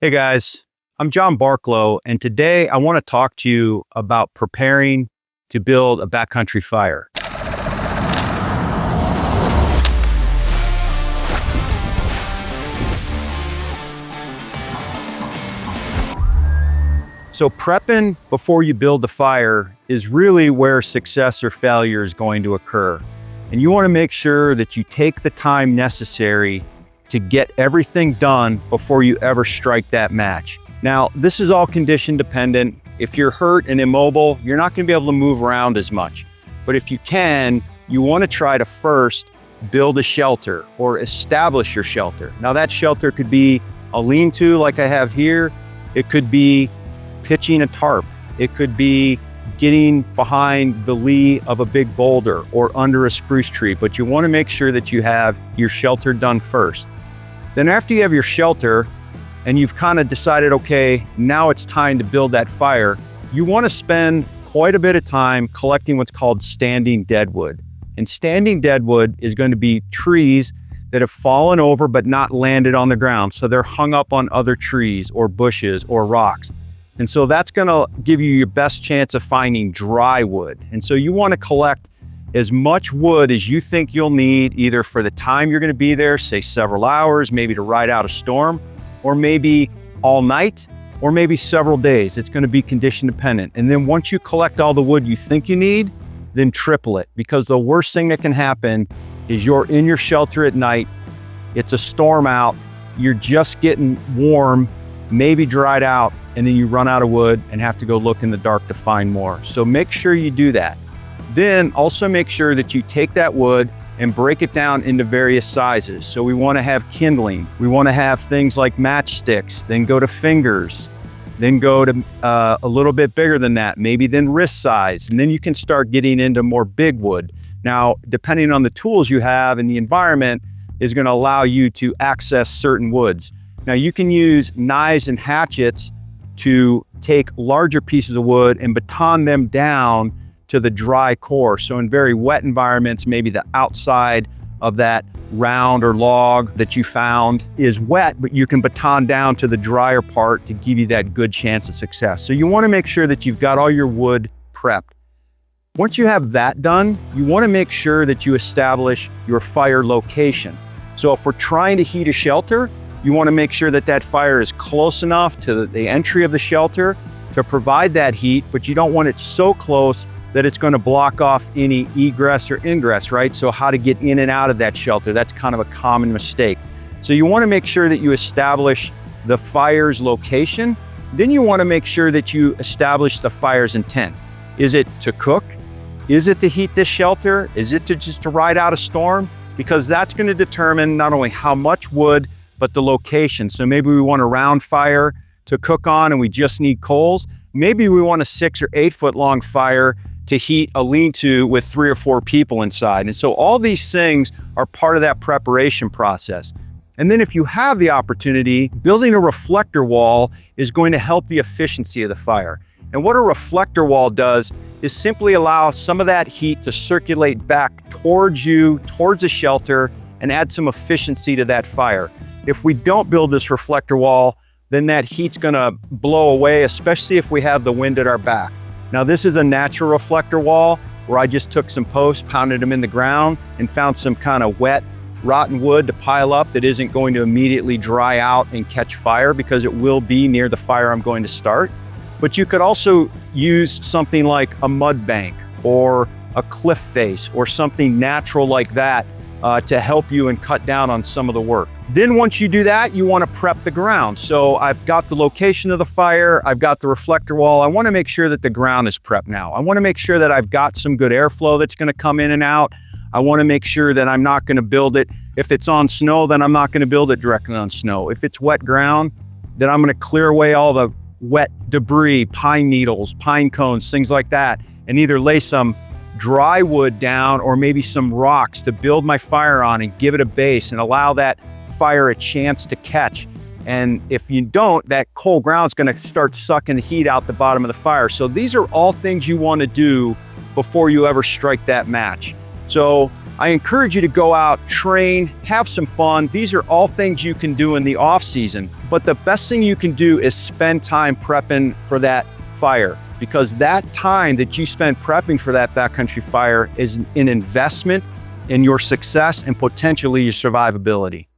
Hey guys, I'm John Barklow, and today I want to talk to you about preparing to build a backcountry fire. So prepping before you build the fire is really where success or failure is going to occur. And you want to make sure that you take the time necessary to get everything done before you ever strike that match. Now, this is all condition dependent. If you're hurt and immobile, you're not going to be able to move around as much. But if you can, you want to try to first build a shelter or establish your shelter. Now that shelter could be a lean-to like I have here. It could be pitching a tarp. It could be getting behind the lee of a big boulder or under a spruce tree, but you want to make sure that you have your shelter done first. Then after you have your shelter and you've kind of decided, okay, now it's time to build that fire, you want to spend quite a bit of time collecting what's called standing deadwood. And standing deadwood is going to be trees that have fallen over but not landed on the ground. So they're hung up on other trees or bushes or rocks. And so that's going to give you your best chance of finding dry wood. And so you want to collect as much wood as you think you'll need, either for the time you're going to be there, say several hours, maybe to ride out a storm, or maybe all night, or maybe several days. It's going to be condition dependent. And then once you collect all the wood you think you need, then triple it. Because the worst thing that can happen is you're in your shelter at night, it's a storm out, you're just getting warm, maybe dried out, and then you run out of wood and have to go look in the dark to find more. So make sure you do that. Then also make sure that you take that wood and break it down into various sizes. So we want to have kindling. We want to have things like matchsticks, then go to fingers, then go to a little bit bigger than that, maybe then wrist size. And then you can start getting into more big wood. Now, depending on the tools you have and the environment is going to allow you to access certain woods. Now you can use knives and hatchets to take larger pieces of wood and baton them down to the dry core. So in very wet environments, maybe the outside of that round or log that you found is wet, but you can baton down to the drier part to give you that good chance of success. So you want to make sure that you've got all your wood prepped. Once you have that done, you want to make sure that you establish your fire location. So if we're trying to heat a shelter, you want to make sure that that fire is close enough to the entry of the shelter to provide that heat, but you don't want it so close that it's going to block off any egress or ingress, right? So how to get in and out of that shelter, that's kind of a common mistake. So you want to make sure that you establish the fire's location. Then you want to make sure that you establish the fire's intent. Is it to cook? Is it to heat this shelter? Is it to just to ride out a storm? Because that's going to determine not only how much wood, but the location. So maybe we want a round fire to cook on and we just need coals. Maybe we want a 6 or 8 foot long fire to heat a lean-to with 3 or 4 people inside. And so all these things are part of that preparation process. And then if you have the opportunity, building a reflector wall is going to help the efficiency of the fire. And what a reflector wall does is simply allow some of that heat to circulate back towards you, towards the shelter, and add some efficiency to that fire. If we don't build this reflector wall, then that heat's gonna blow away, especially if we have the wind at our back. Now this is a natural reflector wall where I just took some posts, pounded them in the ground, and found some kind of wet, rotten wood to pile up that isn't going to immediately dry out and catch fire because it will be near the fire I'm going to start. But you could also use something like a mud bank or a cliff face or something natural like that to help you and cut down on some of the work. Then once you do that, you want to prep the ground. So I've got the location of the fire, I've got the reflector wall. I want to make sure that the ground is prepped now. I want to make sure that I've got some good airflow that's going to come in and out. I want to make sure that I'm not going to build it. If it's on snow, then I'm not going to build it directly on snow. If it's wet ground, then I'm going to clear away all the wet debris, pine needles, pine cones, things like that, and either lay some dry wood down or maybe some rocks to build my fire on and give it a base and allow that fire a chance to catch. And if you don't, that cold ground's gonna start sucking the heat out the bottom of the fire. So these are all things you wanna do before you ever strike that match. So I encourage you to go out, train, have some fun. These are all things you can do in the off season, but the best thing you can do is spend time prepping for that fire, because that time that you spend prepping for that backcountry fire is an investment in your success and potentially your survivability.